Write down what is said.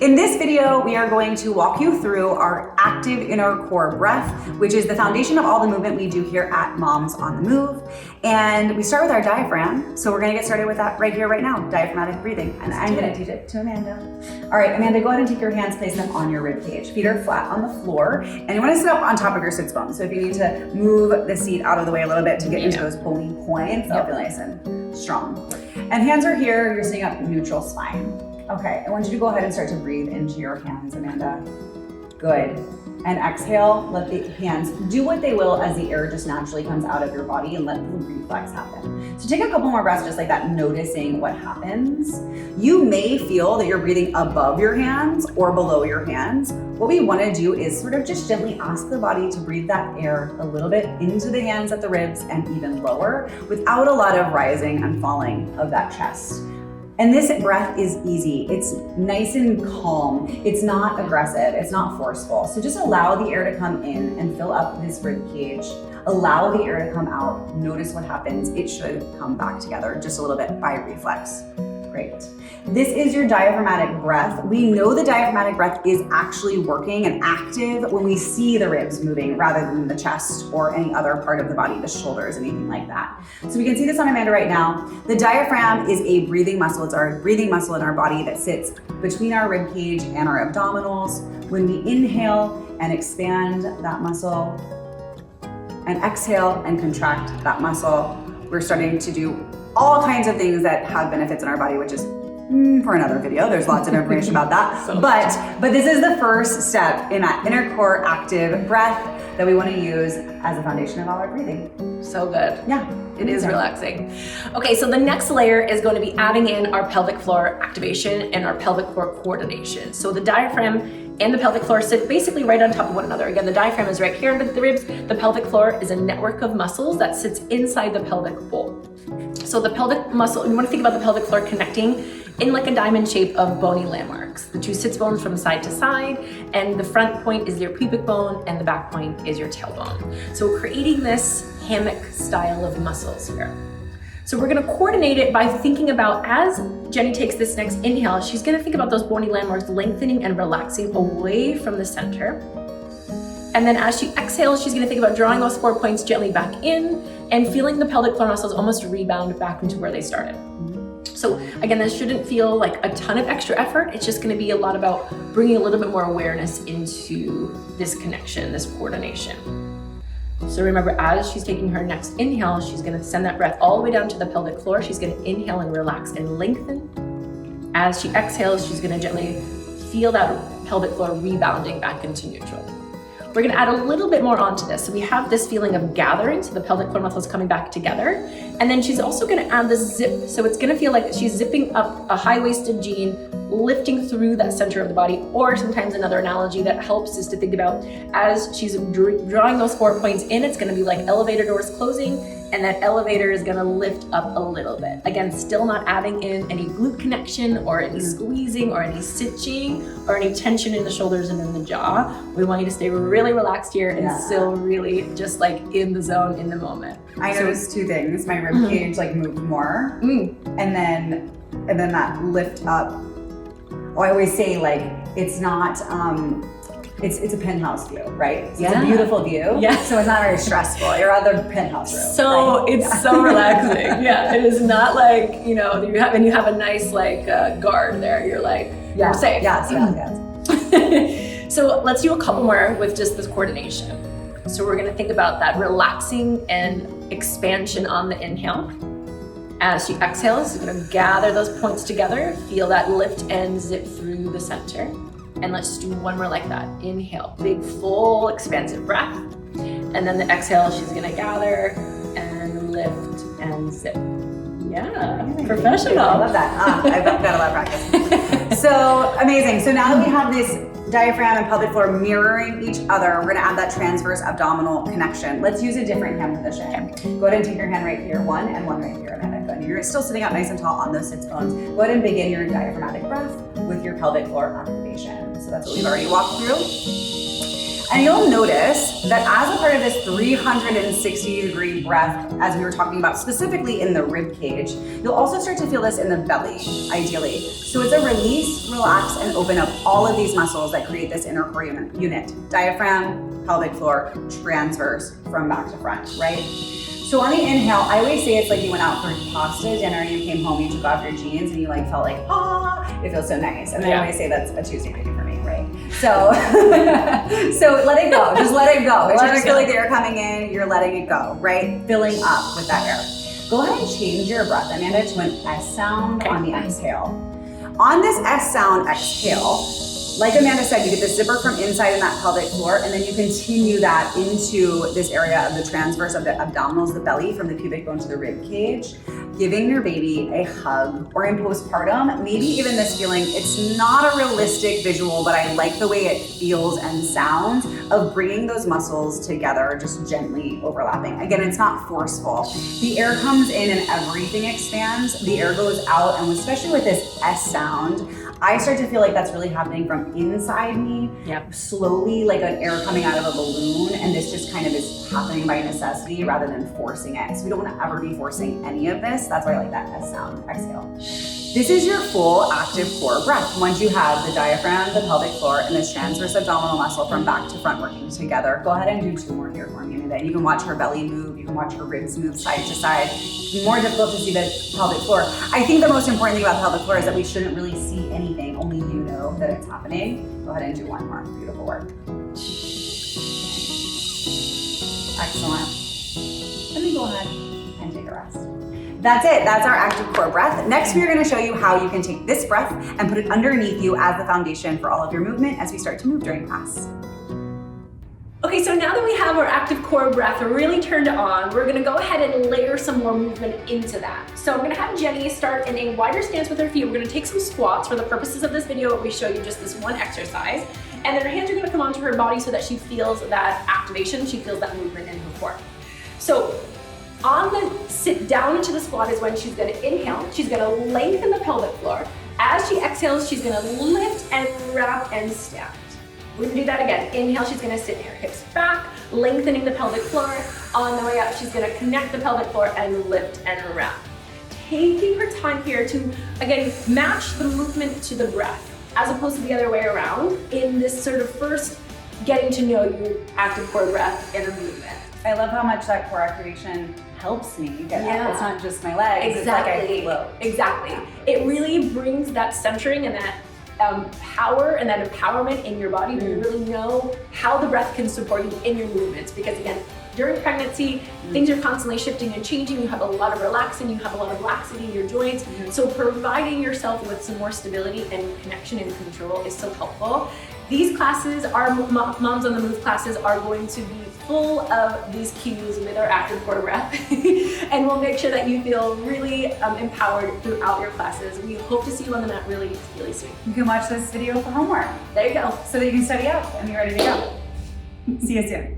In this video, we are going to walk you through our active inner core breath, which is the foundation of all the movement we do here at Moms on the Move. And we start with our diaphragm. So we're gonna get started with that right here, right now, diaphragmatic breathing. And I'm gonna teach it to Amanda. All right, Amanda, go ahead and take your hands, place them on your rib cage. Feet are flat on the floor. And you wanna sit up on top of your sits bone. So if you need to move the seat out of the way a little bit to get into those bony points, that'll feel nice and strong. And hands are here, you're sitting up neutral spine. Okay, I want you to go ahead and start to breathe into your hands, Amanda. Good. And exhale, let the hands do what they will as the air just naturally comes out of your body and let the reflex happen. So take a couple more breaths just like that, noticing what happens. You may feel that you're breathing above your hands or below your hands. What we want to do is sort of just gently ask the body to breathe that air a little bit into the hands at the ribs and even lower without a lot of rising and falling of that chest. And this breath is easy. It's nice and calm. It's not aggressive. It's not forceful. So just allow the air to come in and fill up this rib cage. Allow the air to come out. Notice what happens. It should come back together just a little bit by reflex. Great. This is your diaphragmatic breath. We know the diaphragmatic breath is actually working and active when we see the ribs moving rather than the chest or any other part of the body, the shoulders, anything like that. So we can see this on Amanda right now. The diaphragm is a breathing muscle. It's our breathing muscle in our body that sits between our rib cage and our abdominals. When we inhale and expand that muscle and exhale and contract that muscle, we're starting to do all kinds of things that have benefits in our body, which is for another video. There's lots of information about that. But this is the first step in that inner core active breath that we want to use as a foundation of all our breathing. So good. Yeah. It is relaxing. Okay, so the next layer is going to be adding in our pelvic floor activation and our pelvic floor coordination. So the diaphragm and the pelvic floor sit basically right on top of one another. Again, the diaphragm is right here under the ribs. The pelvic floor is a network of muscles that sits inside the pelvic bowl. So the pelvic muscle, you want to think about the pelvic floor connecting in like a diamond shape of bony landmarks. The two sits bones from side to side, and the front point is your pubic bone and the back point is your tailbone. So we're creating this hammock style of muscles here. So we're gonna coordinate it by thinking about, as Jenny takes this next inhale, she's gonna think about those bony landmarks lengthening and relaxing away from the center. And then as she exhales, she's gonna think about drawing those 4 points gently back in and feeling the pelvic floor muscles almost rebound back into where they started. So again, this shouldn't feel like a ton of extra effort. It's just gonna be a lot about bringing a little bit more awareness into this connection, this coordination. So remember, as she's taking her next inhale, she's gonna send that breath all the way down to the pelvic floor. She's gonna inhale and relax and lengthen. As she exhales, she's gonna gently feel that pelvic floor rebounding back into neutral. We're gonna add a little bit more onto this. So we have this feeling of gathering, so the pelvic floor muscles coming back together. And then she's also gonna add the zip. So it's gonna feel like she's zipping up a high-waisted jean, lifting through that center of the body. Or sometimes another analogy that helps is to think about, as she's drawing those 4 points in, it's gonna be like elevator doors closing, and that elevator is gonna lift up a little bit. Again, still not adding in any glute connection or any squeezing or any stitching or any tension in the shoulders and in the jaw. We want you to stay really relaxed here and still really just like in the zone, in the moment. I noticed two things. My rib cage like moved more, and then that lift up. Oh, I always say like it's not. It's a penthouse view, right? It's a beautiful view. Yeah. So it's not very stressful. You're at the penthouse room. So right? It's so relaxing. Yeah. It is not like, you have a nice like guard there. You're like, you're safe. Yes. So let's do a couple more with just this coordination. So we're gonna think about that relaxing and expansion on the inhale. As she exhales, you're gonna gather those points together, feel that lift and zip through the center. And let's do one more like that. Inhale, big, full, expansive breath. And then the exhale, she's gonna gather and lift and zip. Yeah, professional. I love that. I've got a lot of practice. So amazing. So now that we have this diaphragm and pelvic floor mirroring each other, we're gonna add that transverse abdominal connection. Let's use a different hand position. Okay. Go ahead and take your hand right here, one and one right here, Amanda. Good. You're still sitting up nice and tall on those sits bones. Go ahead and begin your diaphragmatic breath with your pelvic floor activation. So that's what we've already walked through. And you'll notice that as a part of this 360-degree breath, as we were talking about specifically in the rib cage, you'll also start to feel this in the belly, ideally. So it's a release, relax, and open up all of these muscles that create this inner core unit. Diaphragm, pelvic floor, transverse from back to front, right? So on the inhale, I always say it's like you went out for pasta dinner, you came home, you took off your jeans, and you like felt like, it feels so nice. And then I always say that's a Tuesday baby for me, right? So, so let it go, just let it go. Let it feel like the air coming in, you're letting it go, right? Filling up with that air. Go ahead and change your breath, Amanda, to an S sound on the exhale. On this S sound exhale, like Amanda said, you get the zipper from inside in that pelvic floor, and then you continue that into this area of the transverse of the abdominals, the belly, from the pubic bone to the rib cage, giving your baby a hug, or in postpartum, maybe even this feeling. It's not a realistic visual, but I like the way it feels and sounds of bringing those muscles together, just gently overlapping. Again, it's not forceful. The air comes in and everything expands. The air goes out, and especially with this S sound, I start to feel like that's really happening from inside me, slowly, like an air coming out of a balloon, and this just kind of is happening by necessity rather than forcing it. So we don't want to ever be forcing any of this. That's why I like that S sound, exhale. This is your full active core breath. Once you have the diaphragm, the pelvic floor, and this transverse abdominal muscle from back to front working together. Go ahead and do 2 more here for me, and then you can watch her belly move, you can watch her ribs move side to side. It's more difficult to see the pelvic floor. I think the most important thing about the pelvic floor is that we shouldn't really see anything, only you know that it's happening. Go ahead and do 1 more, beautiful work. Excellent. Let me go ahead and take a rest. That's it, that's our active core breath. Next, we're gonna show you how you can take this breath and put it underneath you as the foundation for all of your movement as we start to move during class. Okay, so now that we have our active core breath really turned on, we're gonna go ahead and layer some more movement into that. So I'm gonna have Jenny start in a wider stance with her feet. We're gonna take some squats. For the purposes of this video, we show you just this one exercise. And then her hands are gonna come onto her body so that she feels that activation, she feels that movement in her core. So on the sit down into the squat is when she's gonna inhale, she's gonna lengthen the pelvic floor. As she exhales, she's gonna lift and wrap and stand. We're gonna do that again. Inhale, she's gonna sit her hips back, lengthening the pelvic floor. On the way up, she's gonna connect the pelvic floor and lift and wrap. Taking her time here to, again, match the movement to the breath, as opposed to the other way around in this sort of first getting to know you active core breath inner movement. I love how much that core activation helps me get up. It's not just my legs, Exactly. It's like I float. Exactly. It really brings that centering and that power and that empowerment in your body to really know how the breath can support you in your movements. Because again, during pregnancy, things are constantly shifting and changing. You have a lot of relaxing, you have a lot of laxity in your joints. So providing yourself with some more stability and connection and control is so helpful. These classes, our Moms on the Move classes, are going to be full of these cues with our active core breath. And we'll make sure that you feel really empowered throughout your classes. We hope to see you on the mat really, really soon. You can watch this video for homework. There you go. So that you can study up and be ready to go. See you soon.